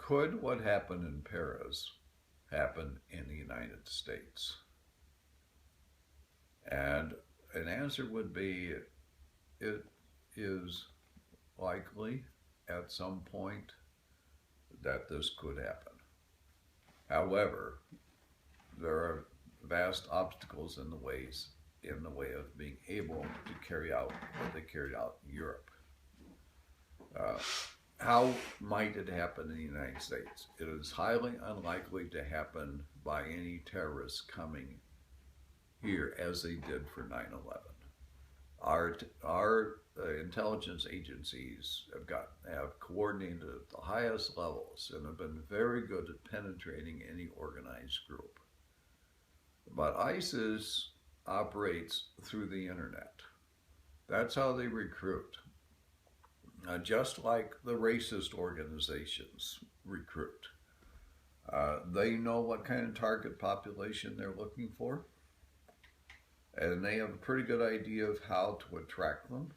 Could what happened in Paris happen in the United States? And an answer would be it is likely at some point that this could happen. However, there are vast obstacles in the way of being able to carry out what they carried out in Europe. Uh, how might it happen in the United States? It is highly unlikely to happen by any terrorists coming here as they did for 9/11. Our intelligence agencies have coordinated at the highest levels and have been very good at penetrating any organized group. But ISIS operates through the internet. That's how they recruit. Just like the racist organizations recruit. They know what kind of target population they're looking for, and they have a pretty good idea of how to attract them.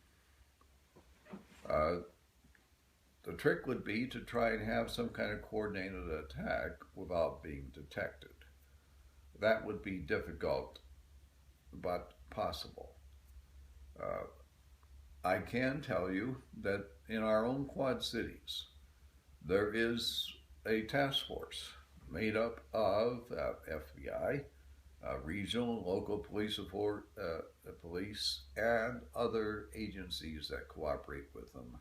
The trick would be to try and have some kind of coordinated attack without being detected. That would be difficult, but possible. I can tell you that in our own Quad Cities, there is a task force made up of FBI, regional and local police and other agencies that cooperate with them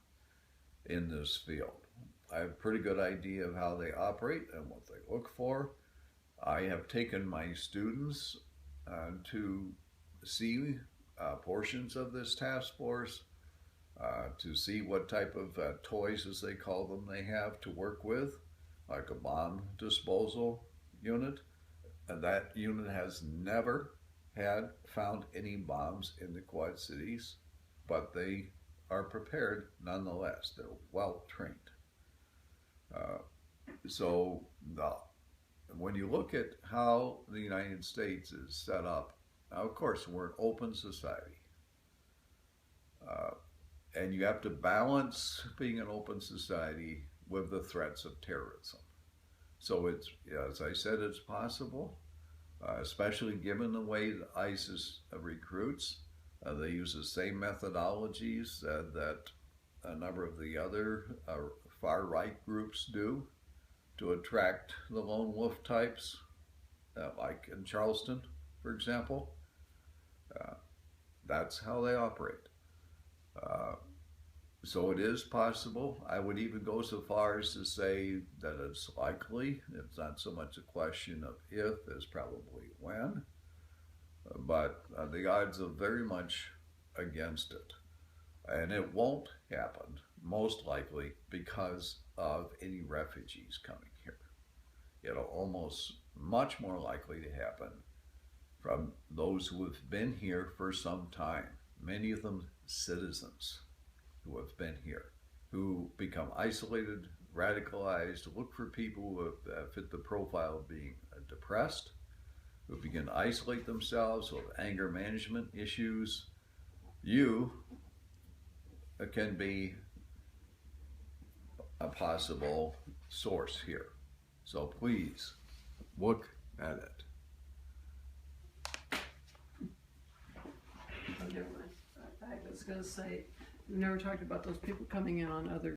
in this field. I have a pretty good idea of how they operate and what they look for. I have taken my students to see portions of this task force, to see what type of toys, as they call them, they have to work with, like a bomb disposal unit. And that unit has never found any bombs in the Quad Cities, but they are prepared nonetheless. They're well trained. When you look at how the United States is set up, now of course we're an open society. And you have to balance being an open society with the threats of terrorism. So it's, as I said, it's possible, especially given the way that ISIS recruits. They use the same methodologies that a number of the other far-right groups do to attract the lone wolf types, like in Charleston, for example. That's how they operate. So it is possible. I would even go so far as to say that it's likely. It's not so much a question of if as probably when, but the odds are very much against it. And it won't happen, most likely, because of any refugees coming here. It'll almost much more likely to happen from those who have been here for some time, many of them citizens who have been here, who become isolated, radicalized, look for people who have fit the profile of being depressed, who begin to isolate themselves with anger management issues. You can be a possible source here. So please look at it. I was going to say, we never talked about those people coming in on other